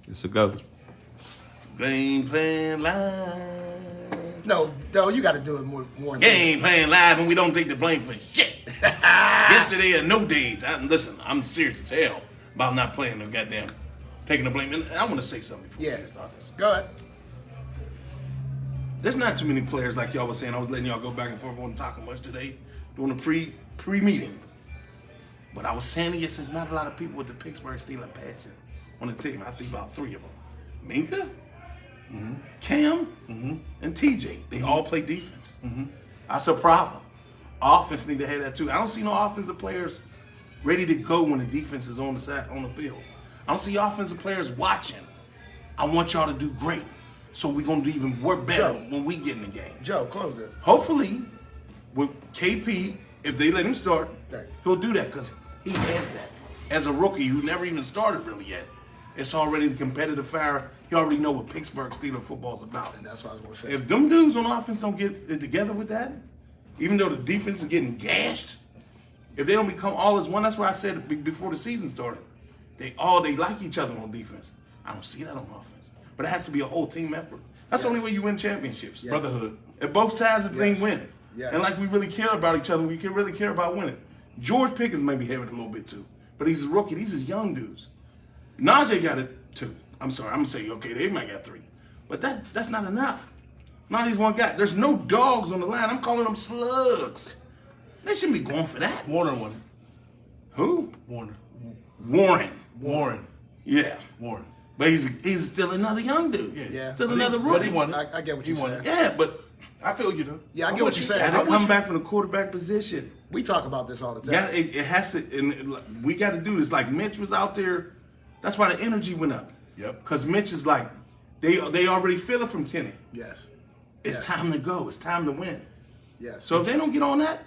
It's a go. Game plan live. No, you got to do it more. Game plan live, and we don't take the blame for shit. Yesterday or no days. Listen, I'm serious as hell about not playing the goddamn, taking the blame. And I want to say something before we start this. Go ahead. There's not too many players like y'all was saying. I was letting y'all go back and forth. I wasn't talking much today, doing a pre-meeting. But I was saying, yes, there's not a lot of people with the Pittsburgh Steelers passion on the team. I see about 3 of them. Minka, Cam, and TJ. They all play defense. That's a problem. Offense need to have that too. I don't see no offensive players ready to go when the defense is on the field. I don't see offensive players watching. I want y'all to do great. So we're going to even work better when we get in the game. Joe, close this. Hopefully, with KP, if they let him start, he'll do that because he has that. As a rookie who never even started really yet, it's already the competitive fire. You already know what Pittsburgh Steelers football is about. And that's what I was going to say. If them dudes on offense don't get it together with that, even though the defense is getting gashed, if they don't become all as one, that's why I said before the season started, they like each other on defense. I don't see that on offense. But it has to be a whole team effort. That's the only way you win championships. Brotherhood. If both sides of the thing win. Yes. And like we really care about each other, we can really care about winning. George Pickens maybe have it a little bit too. But he's a rookie. These is young dudes. NYJ got it 2. I'm sorry. I'm going to say, okay, they might got 3. But that's not enough. Not he's one guy. There's no dogs on the line. I'm calling them slugs. They shouldn't be going for that. Warner won it. Who? Warren. Yeah. Warren. But he's still another young dude. Yeah. Still another rookie. But he won it. I get what you're saying. Yeah, but I feel you, though. Yeah, I get what you're saying. and they come back from the quarterback position. We talk about this all the time. It has to, and we got to do this. Like Mitch was out there. That's why the energy went up. Yep. Because Mitch is like, they already feel it from Kenny. Yes. It's time to go. It's time to win. Yes. So if they don't get on that,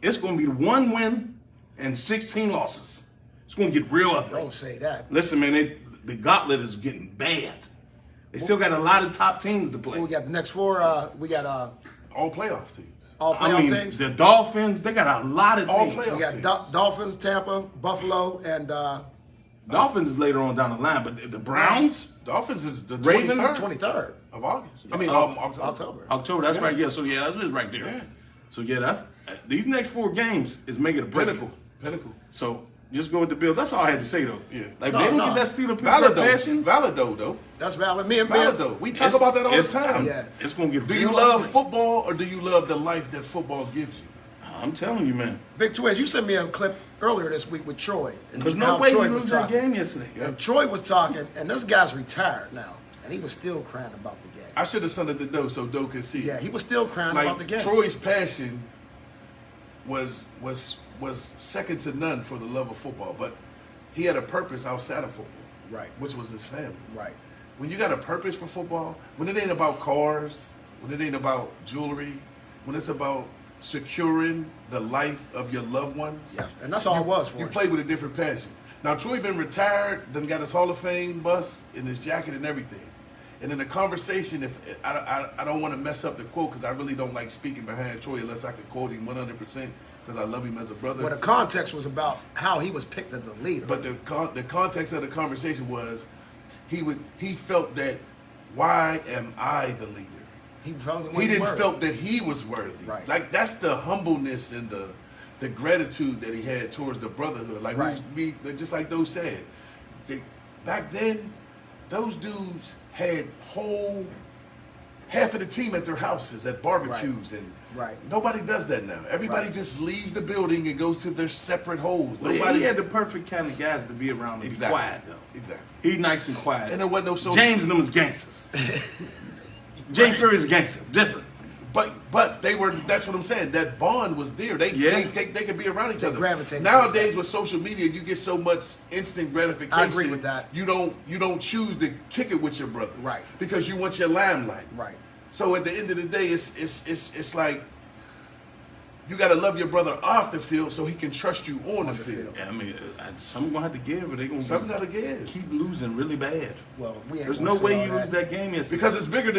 it's going to be 1 win and 16 losses. It's going to get real ugly. Don't say that. Listen, man, the gauntlet is getting bad. They still got a lot of top teams to play. We got the next 4. We got All playoff teams. all playoff teams. The Dolphins, they got a lot of All teams. playoff We got Dolphins, Tampa, Buffalo, and Dolphins is later on down the line, but the Browns, Dolphins is the Ravens? 23rd. of August. October. October. That's right. Yeah. So that's right there. Yeah. So that's these next 4 games is making a break. Pinnacle. So just go with the Bills. That's all I had to say though. Yeah. Like No, they don't no. get that Steeler Valid passion. though. That's valid. Me and Valid though. We talk about that all the time. Yeah. It's gonna get. Do you real love ugly. football or do you love the life that football gives you? I'm telling you, man. Big Twiz, you sent me a clip earlier this week with Troy. And There's no how way you Troy was lose that talking. game yesterday. And Troy was talking, and this guy's retired now, and he was still crying about the game. I should have sent it to Doe so Doe could see. Yeah, he was still crying about the Like game. Troy's passion was second to none for the love of football, but he had a purpose outside of football, Right. Which was his family. Right. When you got a purpose for football, when it ain't about cars, when it ain't about jewelry, when it's about securing the life of your loved ones, Yeah, and that's all it was for you him. play with a different passion. Now Troy been retired, done got his Hall of Fame bus in his jacket and everything. And in the conversation, if I don't want to mess up the quote because I really don't like speaking behind Troy unless I could quote him 100% because I love him as a brother. Well, the context was about how he was picked as a leader. But the context of the conversation was he felt that why am I the leader? he Didn't felt that he was worthy. Right. Like that's the humbleness and the gratitude that he had towards the brotherhood. Like Right. we just like those said, back then, those dudes had half of the team at their houses at barbecues and Right. nobody does that now. Everybody Right. just leaves the building and goes to their separate holes. But Nobody he had the perfect kind of guys to be around and Exactly. be quiet though. Exactly. He nice and quiet. And there wasn't no social. James and them is gangsters. James Furry's a gangster. Different. But they were. That's what I'm saying. That bond was there. They could be around each They other. gravitated Nowadays to with social media, you get so much instant gratification. I agree with that. You don't choose to kick it with your brother, Right. Because you want your limelight, Right. So at the end of the day, it's like you got to love your brother off the field so he can trust you on the field. Yeah, I mean, some gonna have to give, or they gonna Something gotta give. keep losing really bad. Well, we ain't There's gonna no say way all you lose that game yesterday. Because it's bigger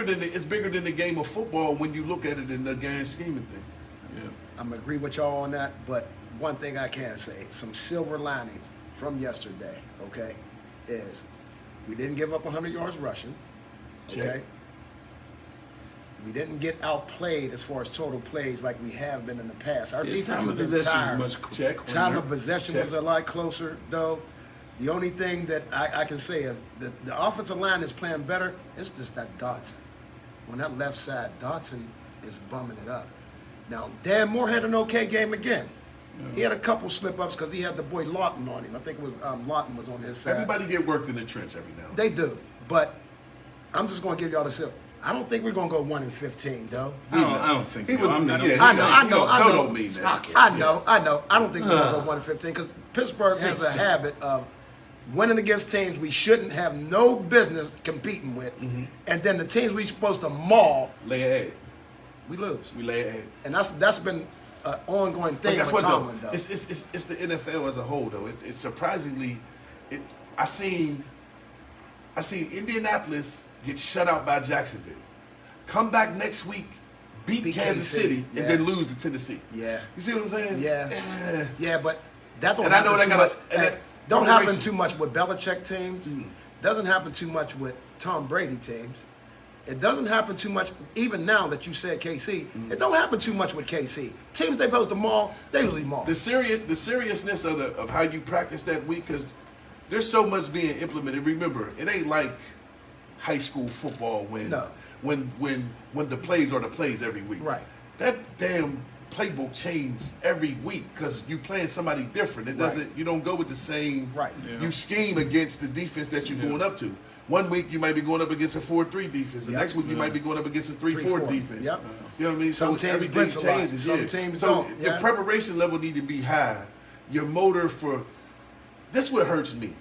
than the game of football when you look at it in the grand scheme of things. Yeah. I'm gonna agree with y'all on that, but one thing I can say, some silver linings from yesterday, okay, is We didn't give up 100 yards rushing. Okay. Check. We didn't get outplayed as far as total plays like we have been in the past. Our Yeah, defense time has of been possession tired. was much Check. Time of possession Check. was a lot closer, though. The only thing that I can say is the offensive line is playing better. It's just that Dotson. On that left side, Dotson is bumming it up. Now, Dan Moore had an okay game again. He had a couple slip-ups because he had the boy Lawton on him. I think it was Lawton was on his side. Everybody get worked in the trench every now and then. They do, but I'm just going to give y'all the silver. I don't think we're going to go 1-15, though. I don't think He was. I'm not- Yeah, I know. No, don't mean that. I know. I don't think we're going to go 1-15 because Pittsburgh has a 16. habit of winning against teams we shouldn't have no business competing with, and then the teams we're supposed to maul, Lay an egg. we lose. We lay an egg. And that's been an ongoing But thing guess with what, Tomlin, though? though. It's the NFL as a whole, though. It's surprisingly, I seen Indianapolis get shut out by Jacksonville. Come back next week, beat Kansas KC, City, yeah. and then lose to Tennessee. Yeah. You see what I'm saying? Yeah. Yeah, but that don't And I know happen they too got a- much. and Hey, that don't happen preparation. too much with Belichick teams. Doesn't happen too much with Tom Brady teams. It doesn't happen too much, even now that you said KC, it don't happen too much with KC. Teams they supposed to maul, they usually maul. The seriousness of how you practice that week, because there's so much being implemented. Remember, it ain't like high school football when No. when the plays are the plays every week. Right. That damn playbook change every week because you playing somebody different. It doesn't. Right. You don't go with the same. Right. Yeah. You scheme against the defense that you're going up to. One week you might be going up against a 4-3 defense. The Yep. next week you might be going up against a 3-4 3-4. defense. Yep. You know what I mean? Some So teams everything blitz a lot. changes. Some yeah. teams so don't, the yeah. preparation level need to be high. Your motor for this what hurts me.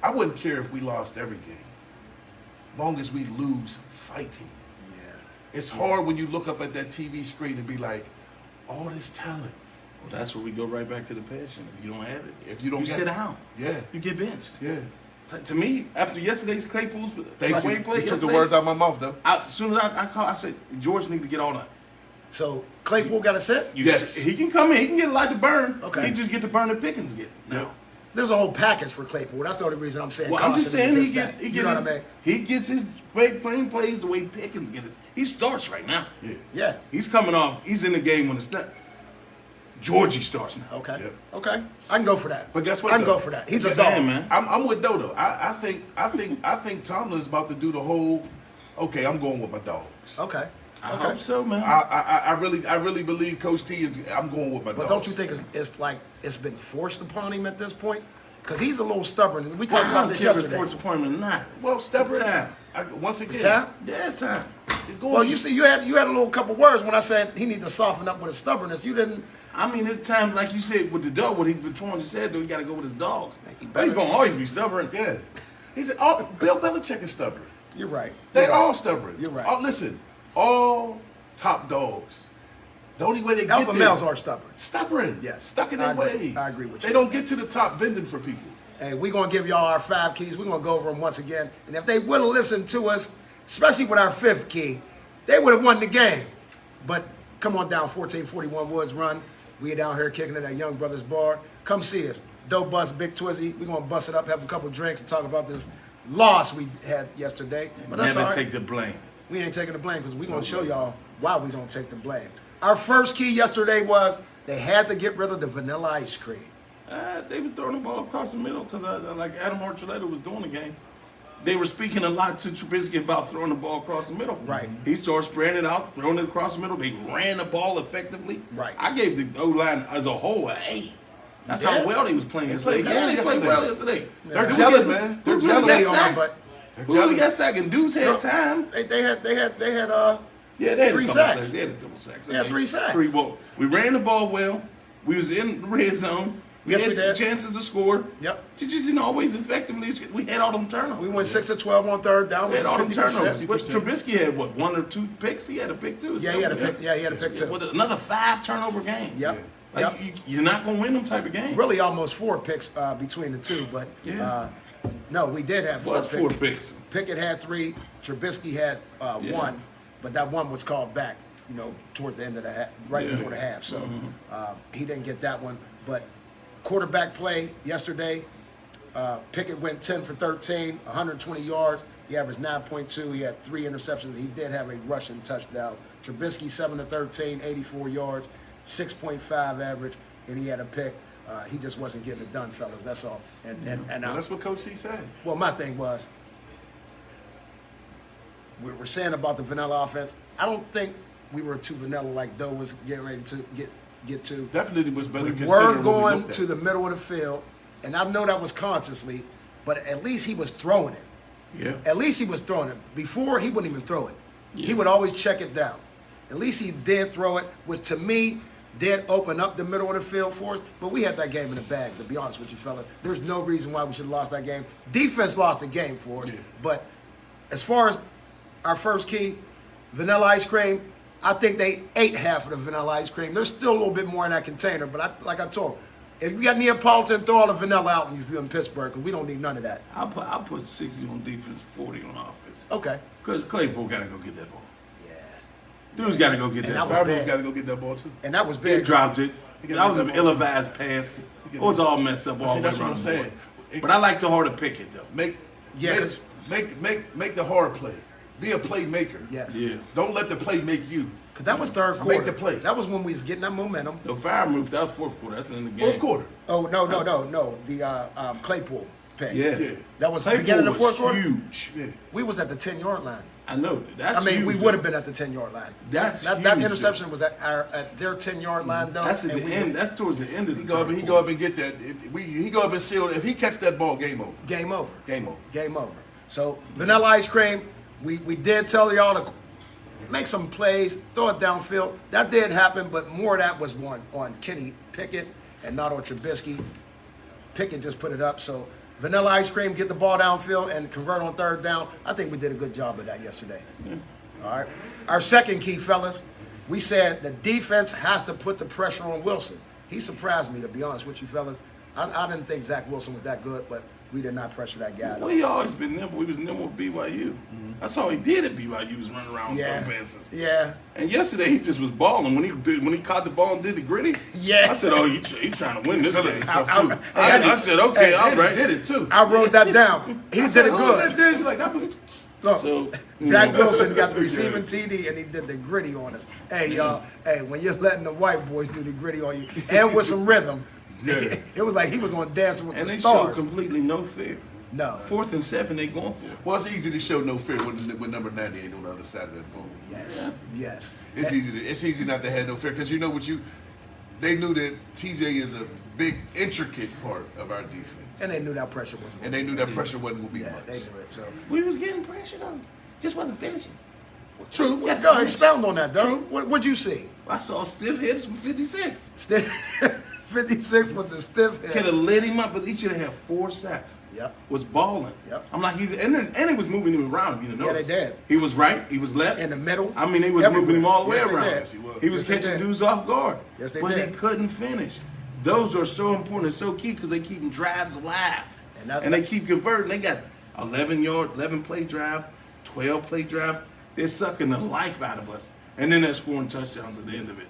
I wouldn't care if we lost every game, long as we lose fighting. Yeah. It's hard when you look up at that TV screen and be like, all this talent. Well, that's where we go right back to the passion. If you don't have it, If you don't get sit it. down. Yeah. You get benched. Yeah. To me, after yesterday's Claypool's Thank way you. play, You took the yesterday, words out of my mouth, though. As soon as I called, I said George need to get all that. So Claypool got a set? Yes. He can come in. He can get a lot to burn. Okay. He just get the burn that Pickens get now. Yep. There's a whole package for Claypool. That's the only reason I'm saying. Well, I'm just caution saying against that. he You know what I mean? he gets his great playing plays the way Pickens get it. He starts right now. Yeah. Yeah. He's coming off. He's in the game when it's not. Georgie starts now. Okay. Yep. Okay. I can go for that. But guess what, I can though? go for that. He's a Just dog. saying, man. I'm with Dodo. I think Tomlin's about to do the whole. Okay, I'm going with my dogs. Okay. I Okay. hope so, man. I really believe Coach T is. I'm going with my But dogs. don't you think it's like it's been forced upon him at this point? Because he's a little stubborn. We Well, talked I about don't this care if it's yesterday. for disappointment or not. Well, stubborn. Time. Once again, It's time? Yeah, time. It's going. Well, you see, you had a little couple words when I said he needs to soften up with his stubbornness. You didn't. I mean, it's time, like you said, with the dog, what Bertrand just said, though, you got to go with his dogs. He But he's better. going to always be stubborn. Yeah. He's Bill Belichick is stubborn. You're right. They're You're right. all stubborn. You're right. Listen, all top dogs. The only way they get Alpha there, males are stubborn. stubborn. Yes. Stuck in I their agree. ways. I agree with They you. don't get to the top bending for people. Hey, we're going to give y'all our 5 keys. We're going to go over them once again. And if they would have listened to us, especially with our 5th key, they would have won the game. But come on down, 1441 Woods Run. We are down here kicking it at Young Brothers Bar. Come see us. Doe Bus, Big Twizzy. We're going to bust it up, have a couple drinks, and talk about this loss we had yesterday. But that's all Never right. take the blame. We ain't taking the blame because we're going to show y'all why we don't take the blame. Our first key yesterday was they had to get rid of the vanilla ice cream. They were throwing the ball across the middle because, like Adam Archuleta was doing the game. They were speaking a lot to Trubisky about throwing the ball across the middle. Right. He started spreading it out, throwing it across the middle. They ran the ball effectively. Right. I gave the O-line as a whole an A. That's how did? well they was playing yesterday. played Yeah, good they played yesterday. well yesterday. They're Who gelling, really- man. who They're really gelling. got They are, sacked? but Who really got sacked? And Dudes had time. they had Yeah, they had 3 a couple sacks. They had a couple sacks. They had 3 sacks. We ran the ball well. We was in the red zone. We Yes, had we did. chances to score. Yep. Just didn't always effectively. We had all them turnovers. We went 6 of 12 on third down. We had all them 50%. turnovers. But Trubisky had what, 1 or 2 picks? He had a pick too. Yeah, he had a pick. Yeah, he had a pick too. With another 5 turnover game. Yep. Like Yep. you're not gonna win them type of games. Really, almost 4 picks between the two, but Yeah. no, we did have 4 was picks. 4 picks. Pickett had 3. Trubisky had 1, but that one was called back. You know, towards the end of the half, right Yeah. before the half. So he didn't get that one. But quarterback play yesterday, Pickett went 10 for 13, 120 yards. He averaged 9.2. He had 3 interceptions. He did have a rushing touchdown. Trubisky 7 to 13, 84 yards, 6.5 average, and he had a pick. He just wasn't getting it done, fellas. That's all. And Well, that's what Coach C said. well, my thing was, we're saying about the vanilla offense. I don't think we were too vanilla like Doe was getting ready to get to. Definitely was better. We considering were what going looked to at. the middle of the field, and I know that was consciously, but at least he was throwing it. Yeah. At least he was throwing it. Before, he wouldn't even throw it. He would always check it down. At least he did throw it, which to me did open up the middle of the field for us. But we had that game in the bag, to be honest with you, fella. There's no reason why we should have lost that game. Defense lost the game for us. Yeah. But as far as our first key, vanilla ice cream, I think they ate half of the vanilla ice cream. There's still a little bit more in that container, but like I told you, if you got Neapolitan, throw all the vanilla out if you're in Pittsburgh, because we don't need none of that. I'll put 60 on defense, 40 on offense. Okay. Because Claypool got to go get that ball. Yeah. Dude's got to go get And that that was ball. bad. Fireman's got to go get that ball too. And that was He big. dropped it. got That was that an ball. ill-advised pass. It was all messed up all See, the way that's what around I'm the saying. board. But I like the harder Pickett, though. Make Yeah, make the hard play. Be a playmaker. Yes. Yeah. Don't let the play make you. Because that was third quarter. Make the play. That was when we was getting that momentum. The fire move, that was fourth quarter. That's in the game. Fourth quarter. Oh, no. The Claypool pick. Yeah. That was Claypool beginning of the was fourth quarter? huge. Yeah. We was at the 10-yard line. I know. That's I mean, huge, we though. would have been at the 10-yard line. That's that huge, interception was at their 10-yard line, though. That's at and the we end. was- That's towards the end of the He go up and he third go up and get that. He go up and seal. If he catch that ball, game over. Game over. Game over. Game over. So vanilla ice cream, we did tell y'all to make some plays, throw it downfield. That did happen, but more of that was on Kenny Pickett and not on Trubisky. Pickett just put it up. So vanilla ice cream, get the ball downfield and convert on third down. I think we did a good job of that yesterday. All right. Our second key, fellas, we said the defense has to put the pressure on Wilson. He surprised me, to be honest with you, fellas. I didn't think Zach Wilson was that good, but we did not pressure that guy. Well, he always been nimble. He was nimble at BYU. That's all he did at BYU was running around with Yeah. thumb passes. Yeah. And yesterday he just was balling when he caught the ball and did the gritty. Yeah. I said, "Oh, he trying to win this Feeling game." himself, I- too. I said, "Okay, all And right." he did it too. I wrote that down. He did it good. This like that was. Look, So, Zach Wilson got the receiving TD and he did the gritty on us. Hey, y'all, hey, when you're letting the white boys do the gritty on you and with some rhythm, Yeah. it was like he was on Dancing with And the they showed Stars. completely no fear. No. 4th and 7, they going for it. Well, it's easy to show no fear when number 98 on the other side of that ball. Yes. Yes. It's easy not to have no fear because you know what they knew that TJ is a big intricate part of our defense, And they knew that pressure was and they knew that pressure wasn't going to be Yeah, much. they knew it. So We was getting pressure though, just wasn't finishing. True. yeah, go expound on that, though. What'd you see? I saw stiff hips from 56. Stiff 56 with the stiff Could have hips. lit him up, but he should have had 4 sacks. Yep. Was balling. Yep. I'm like, and he was moving him around. You know. Yeah, they did. He was right. He was left. In the middle. I mean, he was Everywhere. moving him all the way Yes, they around. did. Yes, he was. He was Yes, they catching did. dudes off guard. Yes, they but did. he couldn't finish. Those are so important and so key because they keep them drives alive. And they keep converting. They got 11 play drive, 12 play drive. They're sucking the life out of us. And then they're scoring touchdowns at the end of it.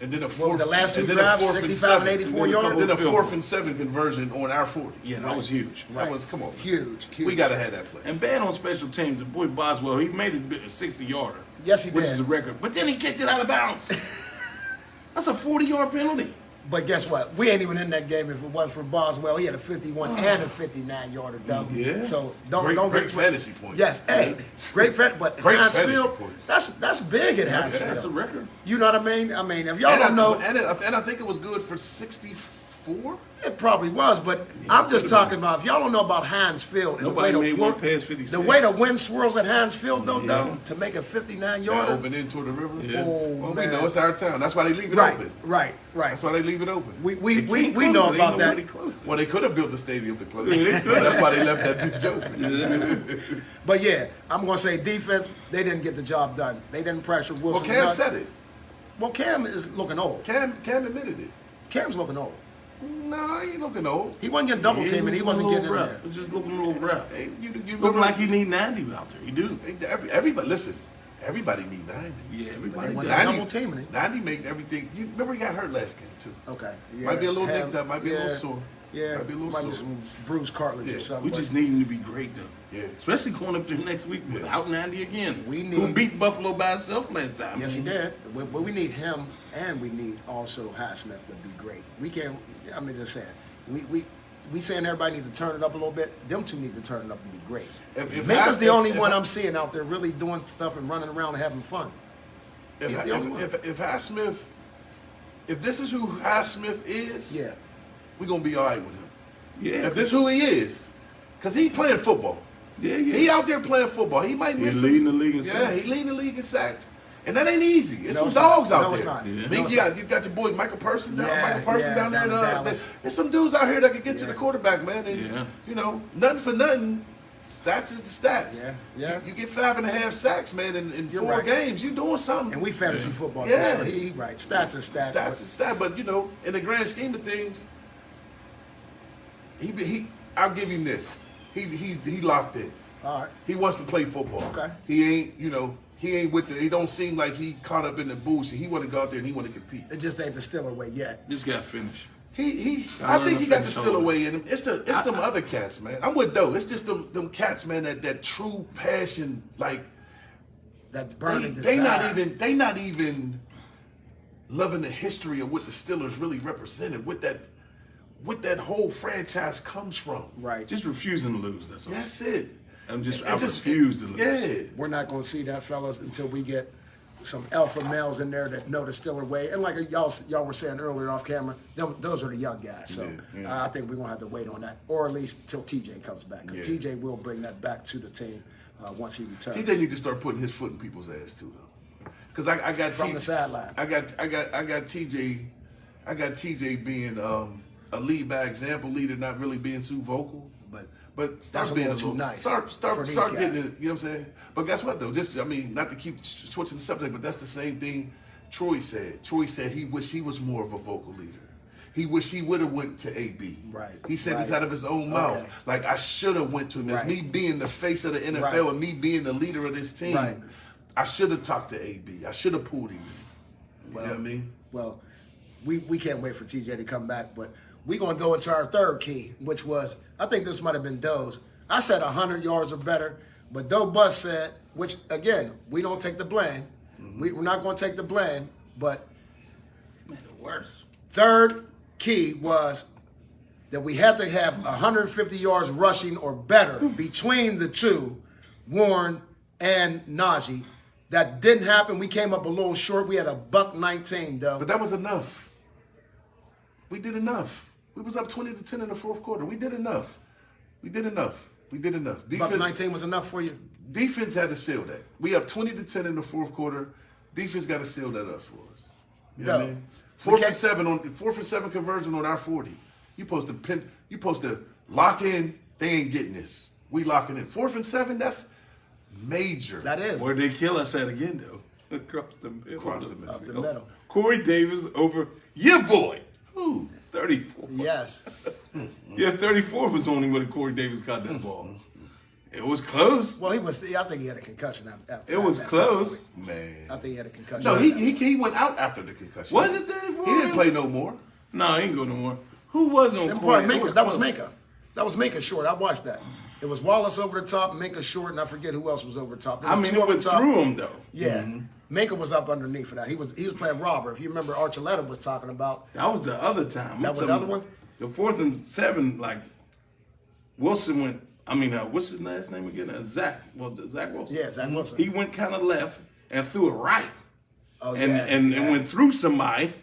And then a What fourth, were the last two and then a drives? fourth 65 and seven. 84 And then a yards? Then a Field 4th goal. and 7 conversion on our 40. Yeah, that was huge. That was, come on. Huge. We got to have that play. And bad on special teams, the boy Boswell, he made it a 60-yarder. Yes, he Which did. is a record. But then he kicked it out of bounds. That's a 40-yard penalty. But guess what? We ain't even in that game if it wasn't for Boswell. He had a 51 and a 59-yarder double. Yeah. So don't Great get fantasy points. Yes, hey, great fantasy. But Great Heinz fantasy Field, points. that's big at Heinz That's a Field. record. You know what I mean? I mean, if y'all And don't know, and I think it was good for 64. it probably was. But I'm just talking about if y'all don't know about Heinz Field and Nobody the made way one the past 56. the way the wind swirls at Heinz Field, though, Yeah. to make a Yeah, 59-yarder. open in toward the river. Yeah. Oh, Well, man. we know it's our town. That's why they leave it Right, open. right. That's why they leave it open. We They can't know close it. about Ain't that. nobody close it. Well, they could have built the stadium to close. Yeah, they it. could. That's why they left that bitch open. But yeah, I'm gonna say defense. They didn't get the job done. They didn't pressure Well, Wilson. Cam said it. Well, Cam is looking old. Cam admitted it. Cam's looking old. No, he ain't looking old. He wasn't getting double teamed, and he wasn't getting in rough. there. It's just looking a little rough. Hey, you Looking remember like you need 90 out there. You do. everybody. Listen, everybody need 90. Yeah, They everybody wasn't does. double teaming him. 90 make everything. You remember he got hurt last game too. Okay. Yeah, Might be a little Cam- nicked up. Might be a little sore. Yeah, Might be a little might be sore. some bruised cartilage or something. We but just need him to be great, though. Yeah. Especially going up there next week without Nandy again. We Who need- beat Buffalo by himself last time. Yes, he did. But we need him, and we need also Highsmith to be great. We can't. I mean, just saying. We saying everybody needs to turn it up a little bit. Them two need to turn it up and be great. If Maker's the if- only if- one I'm seeing out there really doing stuff and running around and having fun. If Highsmith, if this is who Highsmith is, Yeah. we're gonna be all right with him. Yeah. If this who he is, cause he playing football. Yeah. He out there playing football. He might miss. He's some- leading the league in Yeah, sacks. he leading the league in sacks, and that ain't easy. It's No, some it's dogs not. out No, there. it's not. Yeah. I No, mean, it's you got your boy Michael Person down. Yeah, Michael Person yeah, down there. down in Dallas. There's some dudes out here that can get to Yeah. the quarterback, man. And, Yeah. you know, nothing for nothing. Stats is the stats. Yeah, yeah. You get 5.5 sacks, man, in You're 4 right. games. You doing something. And we fantasy football. Yeah. So he right. Stats are stats. Stats is stats, but you know, in the grand scheme of things, I'll give him this. He locked in. All right. He wants to play football. Okay. He ain't with the. It don't seem like he caught up in the bullshit. He want to go out there and he want to compete. It just ain't the Steeler way yet. Just got finished. I think he got the finish still over. away in him. It's them other cats, man. I'm with Doe. It's just them cats, man. That true passion, like That burning they desire. not even loving the history of what the Steelers really represented. What that whole franchise comes from. Right. Just refusing to lose. That's all. That's it. I It refuse to lose. Yeah. We're not going to see that, fellas, until we get some alpha males in there that know the Steeler way. And like y'all were saying earlier off camera, those are the young guys. So I think we're going to have to wait on that, or at least till TJ comes back. Because Yeah. TJ will bring that back to the team once he returns. TJ need to start putting his foot in people's ass too, though. Because I got From the sideline. I got TJ. I got TJ being a lead by example leader, not really being too vocal. But start That's a being little too nice Start for these getting guys. it. You know what I'm saying? But guess what though? Not to keep switching the subject, but that's the same thing Troy said. Troy said he wished he was more of a vocal leader. He wished he would have went to AB. Right. He said this Right. out of his own mouth. Okay. Like I should have went to him. As Right. me being the face of the NFL Right. and me being the leader of this team. Right. I should have talked to AB. I should have pulled him. You know what I mean? Well, we can't wait for TJ to come back, but we're going to go into our third key, which was, I think this might have been Doe's. I said 100 yards or better, but Doe Bus said, which, again, we don't take the blame. We're not going to take the blame, but Man, the worst. third key was that we had to have 150 yards rushing or better between the two, Warren and Najee. That didn't happen. We came up a little short. We had a $119, though. But that was enough. We did enough. We was up 20-10 in the fourth quarter. We did enough. $119 was enough for you? Defense had to seal that. We up 20-10 in the fourth quarter. Defense got to seal that up for us. You know what I No. mean? We can't- 4th and 7 conversion on our 40. You supposed to lock in. They ain't getting this. We locking in. 4th and 7. That's major. That is. Where'd they kill us at again, though? Across the middle. Across the middle. Up the middle. Corey Davis over your boy. Who? 34. Yes. Yeah, 34 was only when Corey Davis got that ball. It was close. Well, I think he had a concussion after It was that. close. Man. I think he had a concussion. No, he went out after the concussion. Was it 34? He didn't play no more. No, he ain't go no more. Who was on That Corey? was Minka. That was Minka short. I watched that. It was Wallace over the top, Minka short, and I forget who else was over the top. There I was mean, two it over went the top. through him, though. Yeah. Minka was up underneath for that. He was playing robber. If you remember, Archuleta was talking about. That was the other time. That was the other one? The 4th and 7, like, Wilson went, what's his last name again? Zach. Was it Zach Wilson? Yeah, Zach Wilson. He went kind of left and threw it right. Oh, and, yeah. and yeah. went through somebody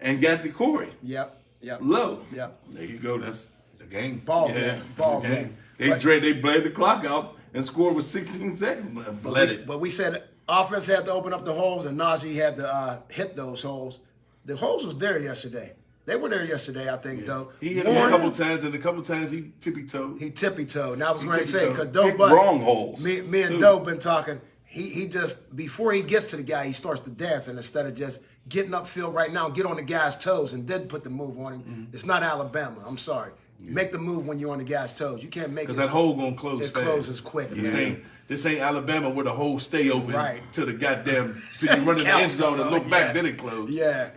and got to Corey. Yep. Low. Yep. There you go. That's The game. Ball yeah. game. Ball the game. They But- they bled the clock out and scored with 16 seconds left. Bled it. But we said offense had to open up the holes, and Najee had to hit those holes. The holes was there yesterday. They were there yesterday, I think, though. He hit him a Warren, couple times, and a couple times he tippy-toed. He tippy-toed. And I was He going to say, tippy-toed. because Doe Hit Bus, wrong holes, me and too. Doe been talking, he just, before he gets to the guy, he starts to dance, and instead of just getting upfield right now, get on the guy's toes and then put the move on him. It's not Alabama. I'm sorry. Make the move when you're on the gas toes. You can't make it. Because that hole gonna close It fast. closes quick. This ain't Alabama where the hole stay open to the goddamn. So you run in the end zone and look back, then it close. Yeah.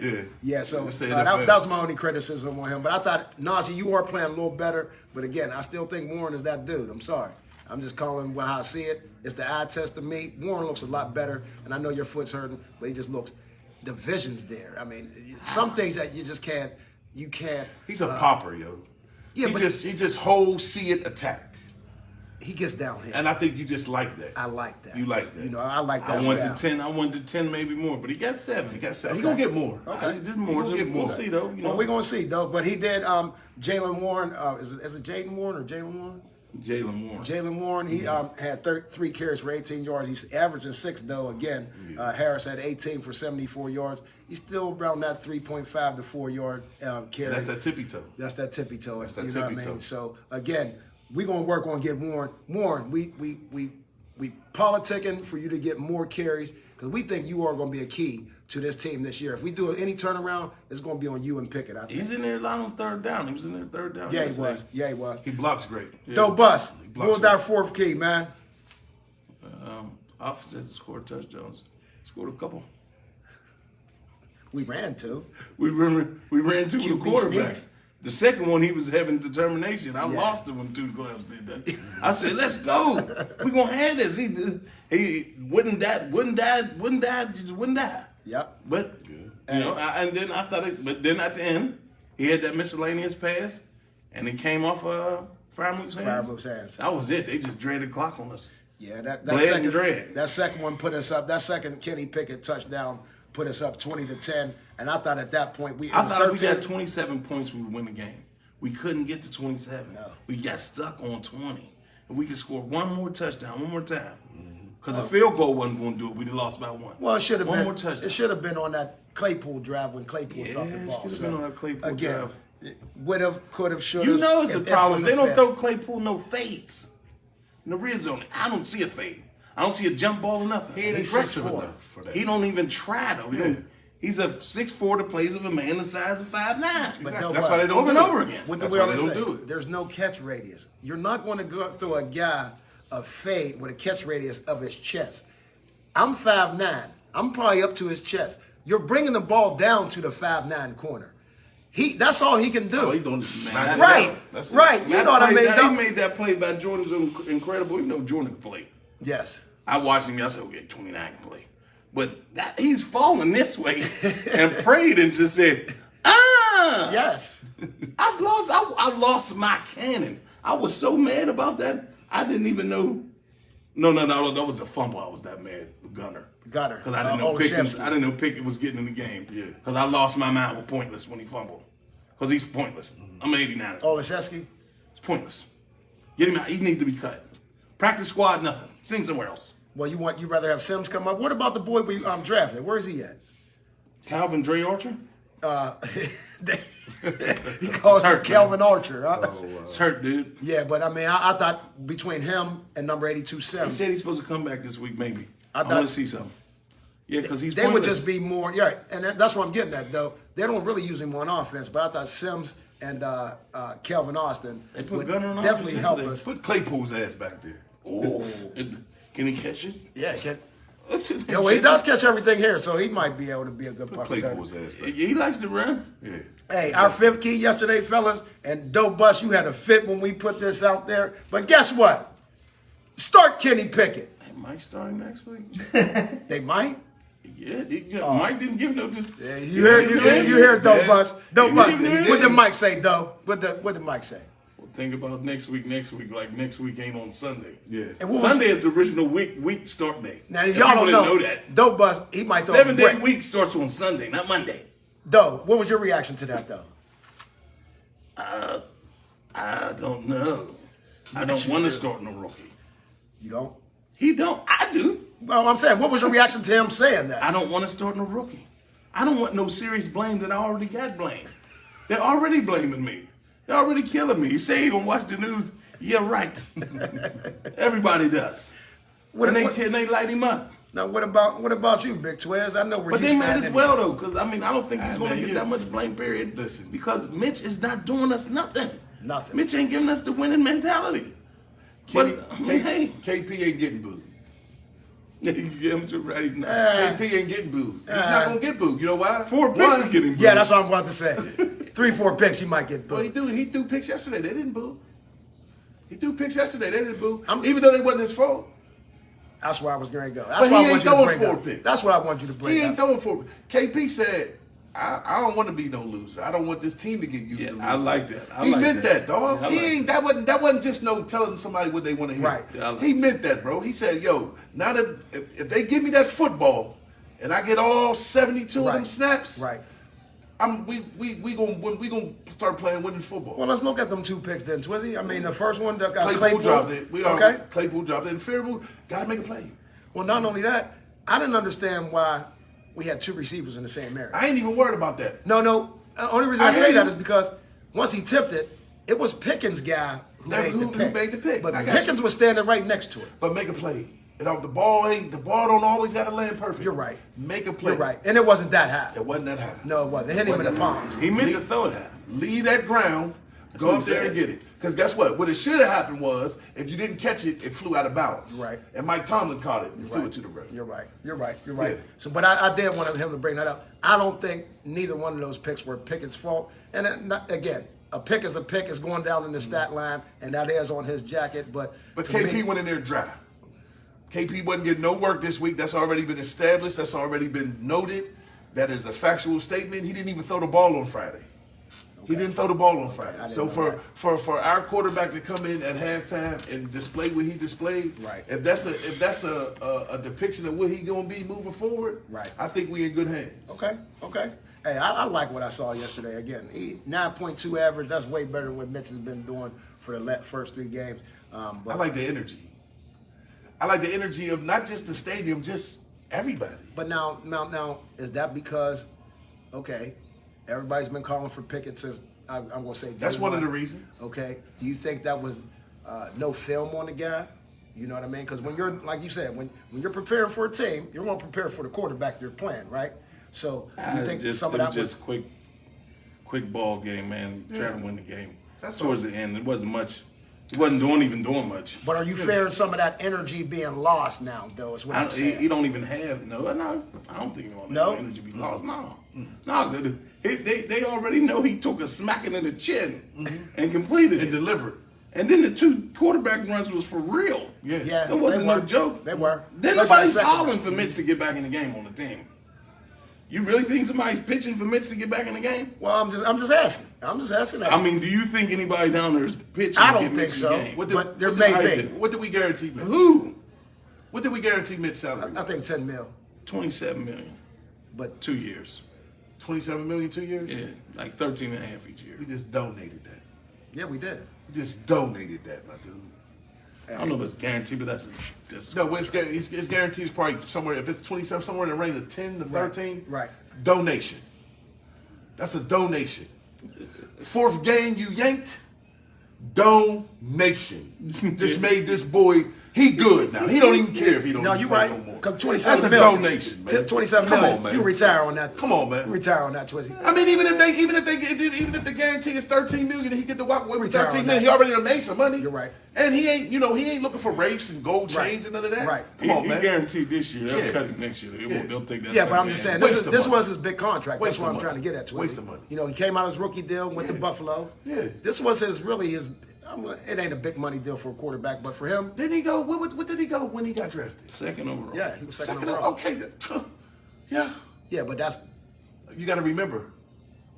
So Let's say that was my only criticism on him. But I thought Najee, you are playing a little better. But again, I still think Warren is that dude. I'm sorry. I'm just calling how I see it. It's the eye test to me. Warren looks a lot better, and I know your foot's hurting, but he just looks. The vision's there. I mean, some things that you just can't. You can't. He's a popper, yo. Yeah, he but just hold, see it, attack. He gets downhill. And I think you just like that. I like that. You like that. You know, I like that. I wanted 10. I wanted 10, maybe more, but he got 7. He gonna get more. Okay, just more. We'll see though. You know, well, we're gonna see though. But he did. Jalen Warren. Is it Jaden Warren or Jalen Warren? Jalen Warren. Jalen Warren. He had 3 carries for 18 yards. He's averaging 6 though. Again, Harris had 18 for 74 yards. He's still around that 3.5 to 4 yard carry. That's that tippy toe. That's that tippy toe. That's that you know tippy what I mean? toe. So again, we're gonna work on getting Warren. Warren, we politicking for you to get more carries because we think you are gonna be a key to this team this year. If we do any turnaround, it's gonna be on you and Pickett. I think. He's in there a lot on 3rd down. He was in there 3rd down. Yeah, he was. Yeah, he was. He blocks great. Doe Bus. blocks What was our 4th key, man? Officers scored touchdowns. Scored a couple. We ran 2. We ran to the QB quarterback. sneaks. The second one, he was having determination. I lost it when 2 gloves did that. I said, "Let's go. We're gonna have this." He wouldn't die. Just wouldn't die. Yep. But you know, and then I thought it. But then at the end, he had that miscellaneous pass, and it came off Fryermuth's hands. Fryermuth's hands. That was it. They just dreaded the clock on us. Yeah, that Bled second and dread. that second one put us up. That second Kenny Pickett touchdown put us up 20-10. And I thought at that point I thought if we got 27 points, we would win the game. We couldn't get to 27. No. We got stuck on 20. If we could score one more touchdown, one more time, because a field goal wasn't going to do it. We'd have lost by 1. Well, it should have one been. more touchdown. It should have been on that Claypool drive when Claypool dropped the ball. it should have been on that Claypool again, drive. Would have, could have, should have. You know it's a problem. They don't fair. throw Claypool no fades in the red zone. I don't see a fade. I don't see a jump ball or nothing. He ain't He's aggressive 6'4". enough for that. He don't even try though. He's a 6'4" that plays of a man the size of 5'9". But That's why they don't over and do it. over again. What That's we why always they don't say, do it. there's no catch radius. You're not going to go through a guy a fade with a catch radius of his chest. I'm 5'9". I'm probably up to his chest. You're bringing the ball down to the 5'9" corner. That's all he can do. Oh, he doing this. Man, right, That's it. right. You know what I mean? He made that play by Jordan's incredible. Even though Jordan can play. Yes. I watched him. I said, "Okay, 29 can play," but he's falling this way and prayed and just said, "Ah, Yes. I lost my cannon. I was so mad about that. I didn't even know. No, that was the fumble. I was that mad, Gunner. Because I didn't know Pickett. I didn't know Pickett was getting in the game. Yeah. Because I lost my mind with pointless when he fumbled. Because he's pointless. I'm an 89. Olszewski? It's pointless. Get him out. He needs to be cut. Practice squad, nothing. Send him somewhere else. Well, you rather have Sims come up. What about the boy we drafted? Where is he at? Calvin Dre Archer? He called hurt, Kelvin Archer. Huh? It's hurt, dude. Yeah, but I mean, I thought between him and number 82 He Sims, said he's supposed to come back this week, maybe. I thought- want to see something. Yeah, because he's they would pointless. just be more. Yeah, and that's what I'm getting at, though. They don't really use him on offense, but I thought Sims and Kelvin Austin They put would Gunner on definitely offense help yesterday. us. Put Claypool's ass back there. Oh, can he catch it? Yeah, yeah, well, he does catch everything here, so he might be able to be a good Put punt returner. Claypool's ass back. He likes to run. Yeah. Hey, our 5th key yesterday, fellas, and Doe Bus, you had a fit when we put this out there. But guess what? Start Kenny Pickett. Hey, Mike starting next week. They might. Yeah, Mike didn't give no. Yeah, you hear Doe Yeah. Bus. Doe He Bus. didn't even What did listen. Mike say, Doe? What did Mike say? Well, think about next week. Like next week ain't on Sunday. Yeah. And what was- Sunday is the original week start day. Now, And y'all people don't didn't know. that. Doe Bus, he might throw a 7-day brick. week starts on Sunday, not Monday. Doe, what was your reaction to that, though? I don't know. I don't want to start no rookie. You don't? He don't. I do. Well, I'm saying, what was your reaction to him saying that? I don't want to start no rookie. I don't want no serious blame that I already got blamed. They're already blaming me. They're already killing me. You say you don't watch the news. Yeah, right. Everybody does. And they light him up. Now, what about you, Big Twiz? I know where But you they stand. might as anyway. well, though, because, I mean, I don't think he's going to man, get you- that much blame, period. Listen. Because Mitch is not doing us nothing. Nothing. Mitch ain't giving us the winning mentality. But hey, KP ain't getting booed. yeah, I'm sure right. He's not. KP ain't getting booed. He's not gonna get booed. You know why? 4 picks are getting booed. Yeah, that's what I'm about to say. 3-4 picks, you might get Well, booed. he threw picks yesterday. They didn't boo. He threw picks yesterday. They didn't boo. Even though they wasn't his fault. That's where I was going to go. That's But why he I ain't want you to throwing bring 4 up. picks. That's what I want you to bring He up. ain't throwing 4. KP said, I don't want to be no loser. I don't want this team to get used to losing. I like that. He meant that, dog. Yeah, He like ain't that wasn't just no telling somebody what they want to hear. Right. Yeah, He meant that, bro. He said, yo, now that if they give me that football and I get all 72 of them Right. snaps, Right. we gonna start playing winning football. Well, let's look at them 2 picks then, Twizzy. I mean, the first one that got Claypool dropped it. Okay. Claypool dropped it. And Fairmouth got to make a play. Well, not only that, I didn't understand why we had 2 receivers in the same area. I ain't even worried about that. No. The only reason I I say hear that you. is because once he tipped it, it was Pickens' guy who made the pick. But I got Pickens you. was standing right next to it. But make a play. The ball don't always got to land perfect. You're right. Make a play. You're right. And it wasn't that high. It wasn't that high. No, it wasn't. It hit him in the palms. He meant to throw that. Leave that ground. Go what up he there said. and get it. Because guess what? What it should have happened was if you didn't catch it, it flew out of bounds. Right. And Mike Tomlin caught it and threw Right. it to the ref. You're right. You're right. Yeah. So, but I did want him to bring that up. I don't think neither one of those picks were Pickett's fault. And again, a pick is a pick. It's going down in the stat line, and that is on his jacket. But But to KP me- went in there dry. KP wasn't getting no work this week. That's already been established. That's already been noted. That is a factual statement. He didn't even throw the ball on Friday. He didn't throw the ball on Friday. I didn't So know for our quarterback to come in at halftime and display what he displayed, Right. If that's a depiction of what he gonna be moving forward, Right. I think we in good hands. Okay. Hey, I like what I saw yesterday. Again, 9.2 average. That's way better than what Mitch has been doing for the first 3 games. But I like the energy. I like the energy of not just the stadium, just everybody. But now, is that because, okay, everybody's been calling for Pickett since I'm going to say That's day one of the reasons. Okay, do you think that was no film on the guy? You know what I mean? Because when you're, like you said, when you're preparing for a team, you're going to prepare for the quarterback you're playing, right? So you think some of that was just quick ball game, man. Try to win the game. That's Towards all. the end, it wasn't much. He wasn't doing much. But are you fearing some of that energy being lost now, though? Is what I'm saying. He don't even have no. I don't think he want No? energy be lost. No, good. They already know he took a smacking in the chin and completed And it. delivered. And then the 2 quarterback runs was for real. Yeah, It wasn't they no were. joke. They were. Then Especially nobody's the second hollering one. for Mitch to get back in the game on the team. You really think somebody's pitching for Mitch to get back in the game? Well, I'm just asking. That. I mean, do you think anybody down there is pitching? I to don't get think Mitch in so. the game? But there may be. What did we guarantee Mitch? Who? What did we guarantee Mitch salary? I think 10 mil. 27 million, But 2 years. 27 million 2 years? Yeah, like 13 and a half each year. We just donated that. yeah, we did. We just donated that, my dude. I don't know if it's guaranteed, but that's No, it's guaranteed. It's probably somewhere. If it's 27, somewhere in the range of 10 to 13. Right. Donation. That's a donation. 4th game you yanked. Donation. Just made this boy. He good now. He don't even care if he don't. No, even you're play right. No more. Because 27 That's a million. donation, man. 27 Come million. on, man. You retire on that. Come on, man. You retire on that, Twizzy. I mean, even if the guarantee is 13 million, and he get to walk away with Retire 13 on million, that. he already done made some money. You're right. And he ain't looking for wraiths and gold Right. chains and none of that. Right. Come on, he man. guaranteed this year. They'll Yeah. cut him next year. They'll take that. Yeah, but I'm just saying, Waste of this money. was his big contract. Waste That's what of I'm trying money. to get at, Twizzy. Waste of money. You know, he came out of his rookie deal, went to Yeah. Buffalo. Yeah. This was his it ain't a big money deal for a quarterback, but for him, Didn't he go? What did he go when he got drafted? Second overall. yeah, he was second Second. overall. Okay. Yeah. Yeah, but that's You got to remember,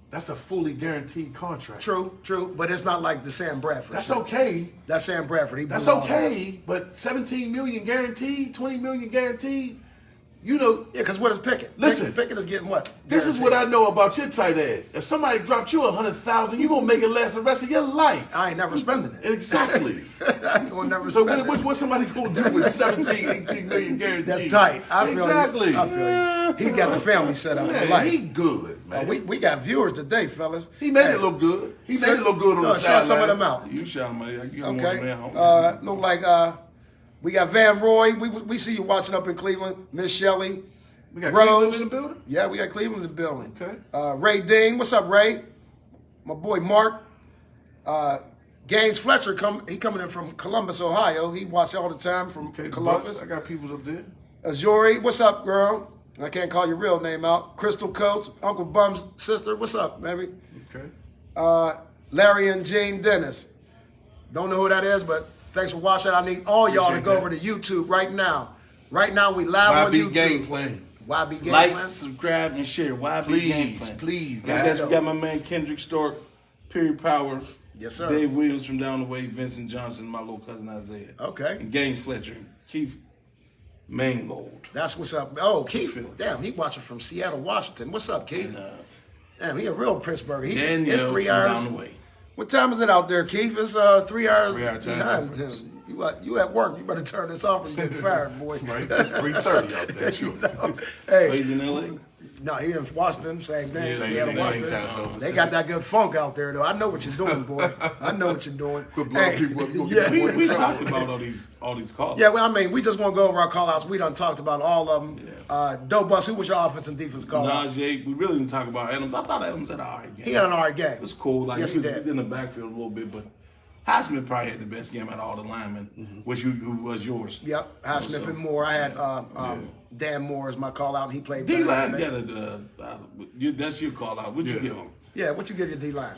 that's a fully guaranteed contract. true, but it's not like the Sam Bradford. That's shit. okay. That's Sam Bradford. He That's blew all that. okay. But 17 million guaranteed, 20 million guaranteed. You know, Yeah, because what is Pickett? Listen. Pickett is getting what? this is what I know about your tight ass. If somebody dropped you 100,000, you gonna make it last the rest of your life. I ain't never spending it. Exactly. I ain't gonna never So spend it. what somebody gonna do with 17, 18 million guaranteed? That's tight. I feel exactly. you. I feel you. He got the family set up for Man, life. he good, man. We got viewers today, fellas. He made Hey, it look good. He made it look good on the shout sideline. some of them out. You shot him. You got Okay. one man. Look like we got Van Roy. We see you watching up in Cleveland. Miss Shelley. We got Rose. Cleveland in the building? Yeah, we got Cleveland in the building. Okay. Ray Ding. What's up, Ray? My boy Mark. Gaines Fletcher, he coming in from Columbus, Ohio. He watch all the time from Okay, Columbus. I got people up there. Azuri, what's up, girl? I can't call your real name out. Crystal Coates, Uncle Bum's sister, what's up, baby? Okay. Larry and Jane Dennis. Don't know who that is, but thanks for watching. I need all y'all to go over to YouTube right now. Right now, we live on YB YouTube. Gameplan. YB Gameplan. Like, subscribe, and share. YB Gameplan. Please, Guys, guys. we got my man Kendrick Stork, Period Power. Yes, sir. Dave Williams from down the way, Vincent Johnson, my little cousin Isaiah. Okay. And Gaines Fletcher, Keith Mangold. That's what's up. Oh, Keith. Damn, he watching from Seattle, Washington. What's up, Keith? And Damn, he a real Pittsburgher. Danielle It's 3 from hours. down the way. What time is it out there, Keith? It's 3 hours 3 hour time behind. difference. You at work. You better turn this off and get fired, boy. Right? It's 3:30 out there, too. Oh, Hey, he's in L.A.? no, he in Washington. Same thing. Yeah, same Seattle, thing, Washington. same time zone. They got that good funk out there, though. I know what you're doing, boy. I know what you're doing. Quit blowing people up. Go yeah. get that boy We in trouble. talked about all these calls. Yeah, well, I mean, we just want to go over our call-outs. We done talked about all of them. Doe Bus, who was your offense and defense call-out? Najee, we really didn't talk about Adams. I thought Adams had an alright game. He had an alright game. It was cool. Like, Yes, he he was did. in the backfield a little bit, but Highsmith probably had the best game out of all the linemen, who was yours. Yep, Highsmith and Moore. I had Dan Moore as my call-out. He played better D-line yesterday. got that's your call out. What'd you Yeah. give him? Yeah, what you give your D-line?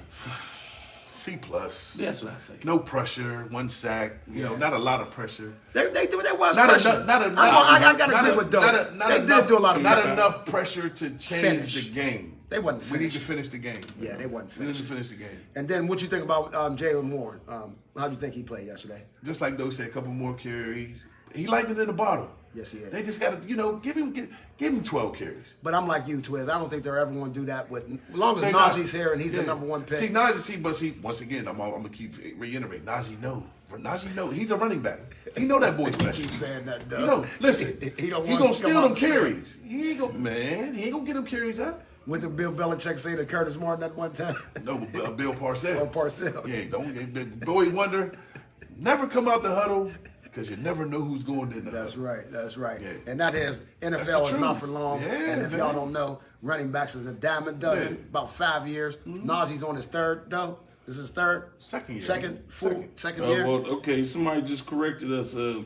C plus. That's what I say. No pressure, 1 sack. You know, not a lot of pressure. They was Not pressure. enough. Not enough. I got to agree with Doe. They enough, did do a lot of Not pressure. enough pressure to change Finish. the game. They wasn't We need finished. to finish the game. Yeah, they wasn't We need to finished. finish the game. And then what you think about Jalen Warren? How do you think he played yesterday? Just like Doe said, a couple more carries. He liked it in the bottom. Yes, he is. They just got to, give him 12 carries. But I'm like you, Twiz. I don't think they're ever going to do that with, as long as They're not- Najee's here and he's the yeah. number one pick. See, Najee, once again, I'm gonna keep reiterating. Najee know. He's a running back. He know that boy's He special. keeps saying that, though. You know, listen, He he don't want gonna to come steal out them and carries. He ain't gonna get them carries out. What did Bill Belichick say to Curtis Martin at one time? No, Bill Parcells. Or Parcells. Yeah, Bowie Wonder, never come out the huddle because you never know who's going in the That's huddle. right. That's right. Yeah. And that is, That's NFL the is not truth. for long. Yeah, and if man. y'all don't know, running backs is a dime a dozen, Yeah. Mm-hmm. about 5 years. Najee's on his third, though. This is his third? Second year. Second year? Well, okay, somebody just corrected us. I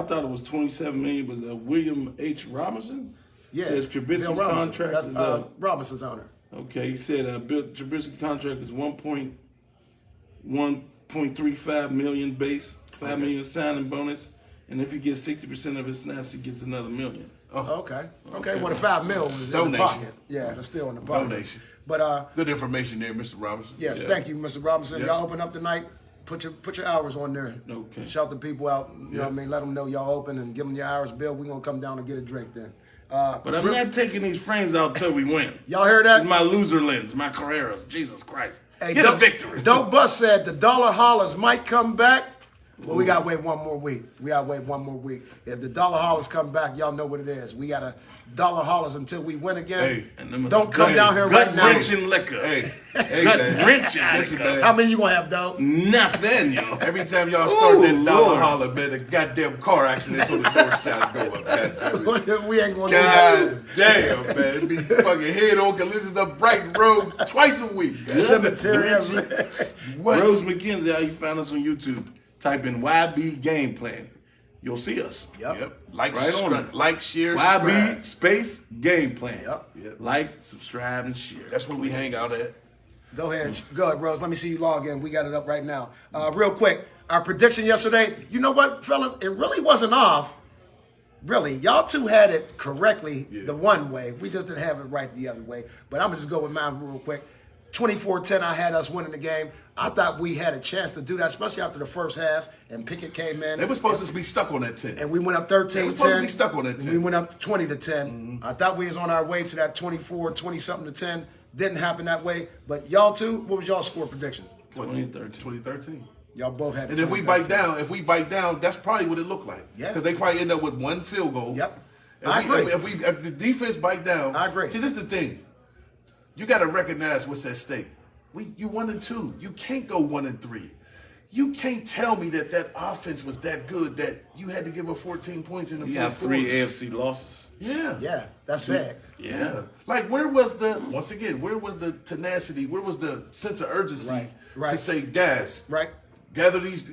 thought it was 27 million. Was William H. Robinson? Yeah. Says Trubisky's Bill Robinson. contract That's, is Robinson's owner. okay. He said Bill Trubisky's contract is 1.35 million base, 5 million signing bonus, and if he gets 60% of his snaps, he gets another $1 million. Okay. Well, the $5 million was in the Donation. pocket. Yeah, it's still in the pocket. Donation. But Good information there, Mr. Robinson. yes, Yeah. thank you, Mr. Robinson. Yeah. Y'all open up tonight. Put your hours on there. Okay. Shout the people out. You know Yeah. what I mean? Let them know y'all open and give them your hours. Bill, we're gonna come down and get a drink then. But I'm not taking these frames out till we win. Y'all hear that? It's my loser lens, my Carreras. Jesus Christ. Hey, Get a victory. Doe Bus said the dollar hollers might come back. Well, we gotta wait one more week. If the dollar hollers come back, y'all know what it is. We gotta dollar hollers until we win again. Hey, And them is Don't come gut- down here right now. gut-wrenching liquor. Hey, Gut man. wrenching Listen, liquor. man. How many you gonna have, Doe? Nothing, yo. Every time y'all start that Ooh, dollar Lord. holler, man, the goddamn car accidents on the north side go up. God We ain't gonna do that. damn, man. It be fucking head-on collisions up Brighton Road twice a week. Cemetery. What? Rose McKenzie, how you found us on YouTube. Type in YB Gameplan. You'll see us. Yep. Like, Right on it. like, share, YB subscribe. space Gameplan. Yep. Like, subscribe, and share. That's where we hang out at. Go ahead, Rose. Let me see you log in. We got it up right now. Real quick, our prediction yesterday. You know what, fellas? It really wasn't off. Really, y'all two had it correctly the one way. We just didn't have it right the other way. But I'm gonna just go with mine real quick. 24-10, I had us winning the game. I thought we had a chance to do that, especially after the first half, and Pickett came in. They were supposed to be stuck on that 10. And we went up They were supposed to 13-10. be stuck on that 10. And we went up 20-10. I thought we was on our way to that 24, 20-something to 10. Didn't happen that way. But y'all two, what was y'all score predictions? 2013. Y'all both had And if we bite down, that's probably what it looked like. Yeah. Because they probably end up with one field goal. Yep. If I agree. If the defense bite down, I agree. See, this is the thing. You got to recognize what's at stake. You 1-2. You can't go 1-3. You can't tell me that offense was that good that you had to give up 14 points in the You fourth got 3 quarter. AFC losses. Yeah. Yeah, that's bad. Yeah. Like, where was the tenacity? Where was the sense of urgency Right. to say, guys, Right. Gather these,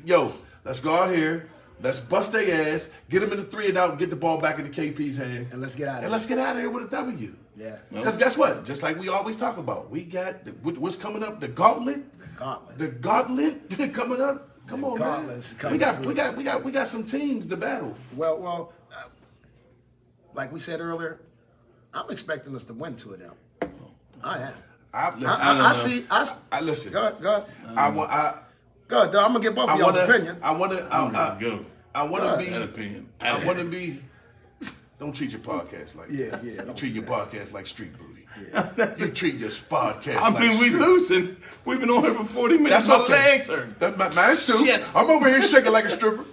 let's go out here. Let's bust their ass, get them in the 3 and out, and get the ball back into KP's hand. And let's get out of here. And let's get out of here with a W. Yeah. Because guess what? Just like we always talk about, we got what's coming up, the gauntlet. The gauntlet coming up. Come on, man. We got some teams to battle. Well, like we said earlier, I'm expecting us to win 2 of them. I am. I see. Listen. Go ahead. Go ahead, I'm gonna get both of y'all's opinion. I want to Opinion. be. Don't treat your podcast like that. Yeah. You treat your podcast like street booty. Yeah. You treat your podcast. We losing. We've been on here for 40 minutes. That's okay. My legs hurt. Mine's too. Shit. I'm over here shaking like a stripper.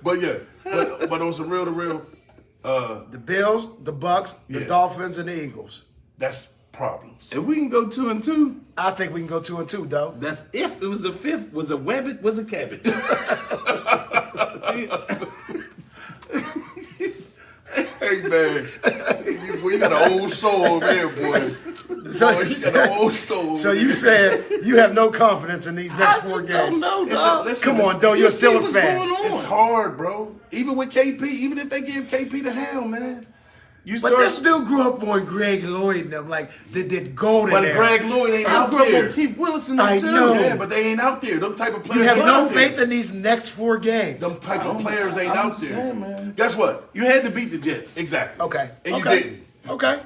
but on some real to real. The Bills, the Bucks, the Dolphins, and the Eagles. That's problems. If we can go 2-2, I think we can go 2-2, though. that's if it was a fifth, was a wabbit, was a cabbage. Hey man, you got an old soul over here, boy. You got an old soul. So you said you have no confidence in these next 4 games. Don't know, dog. Come on, Doe, you're still a fan. It's hard, bro. Even with KP, even if they give KP the helm, man. But this dude grew up on Greg Lloyd and them, like, they did golden But era. Greg Lloyd ain't out there. Keith Willis I too. know. Yeah, but they ain't out there. Them type of players. You have ain't no out there. faith in these next 4 games. Them type of players ain't I'm out there. saying, man. Guess what? You had to beat the Jets. Exactly. Okay. And you Okay. didn't. Okay.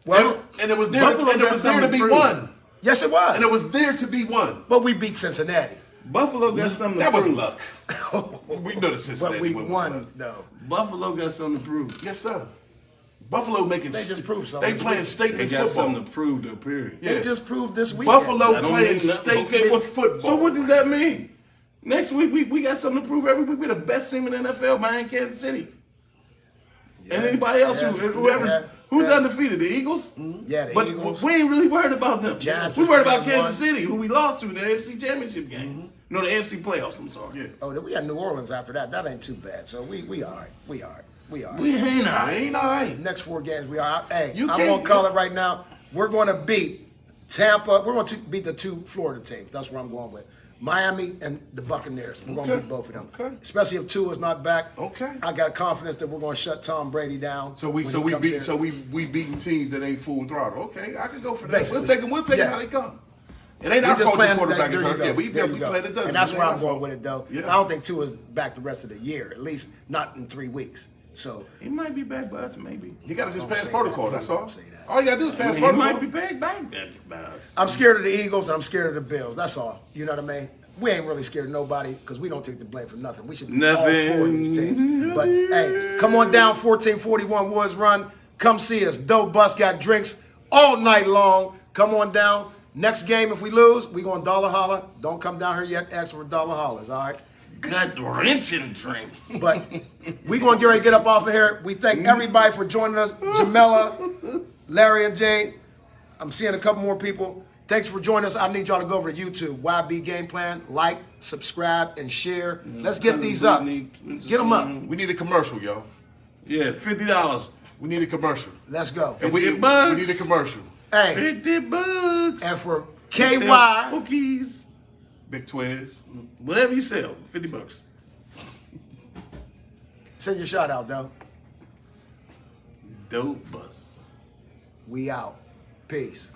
Well, And it was there. Buffalo And it got was there to something be to prove. won. yes, it was. And it was there to be won. But we beat Cincinnati. Buffalo got something That to was prove. luck. We know the Cincinnati But we was won, luck. though. Buffalo got something to prove. Yes, sir. Buffalo making. They just proved something. They playing They statement got football. something to prove, though, period. Yeah. They just proved this weekend. Buffalo That don't playing mean nothing. statement football. So what does that mean? Next week, we got something to prove every week. We're the best team in the NFL behind Kansas City. And anybody else, who's undefeated? The Eagles? Yeah, the but Eagles. we ain't really worried about them. Giants We is worried about 3-1. Kansas City, who we lost to in the AFC Championship game. No, the AFC playoffs, I'm sorry. Yeah. Oh, then we got New Orleans after that. That ain't too bad. So we all right. We all right. We ain't all right. Ain't I? Next 4 games, we are. Hey, You I'm can't- going to call it right now. We're going to beat Tampa. We're going to beat the 2 Florida teams. That's where I'm going with. Miami and the Buccaneers. We're going to beat both of them. Okay. Especially if Tua is not back. Okay. I got confidence that we're going to shut Tom Brady down. So we beating teams that ain't full throttle. Okay, I can go for that. Basically. We'll take Yeah. them how they come. It ain't We our just fault the playing. quarterback There is you hurt. go. Yeah, we There you go. played it doesn't. And that's It where ain't I'm our going fault. with it, though. Yeah. I don't think Tua's back the rest of the year. At least not in 3 weeks. So He might be back by us, maybe. You gotta just Don't pass say protocol. that. That's all. Don't say that. All you gotta do is I pass mean, he protocol. might be back by us. I'm scared of the Eagles and I'm scared of the Bills. That's all. You know what I mean? We ain't really scared of nobody because we don't take the blame for nothing. We should be all 4 of these teams. But hey, come on down, 1441 Woods Run. Come see us. Doe Bus got drinks all night long. Come on down. Next game, if we lose, we going dollar holler. Don't come down here yet. Ask for dollar hollers, all right? Gut wrenching drinks. But we going to get ready to get up off of here. We thank everybody for joining us. Jamela, Larry, and Jane. I'm seeing a couple more people. Thanks for joining us. I need y'all to go over to YouTube. YB Gameplan. Like, subscribe, and share. Let's get these up. Get them up. We need a commercial, yo. Yeah, $50. We need a commercial. Let's go. And we $50. need a commercial. Hey, $50. and for You sell KY, cookies, Big Twiz. whatever you sell, $50. send your shout out, though. Dope Bus. We out. Peace.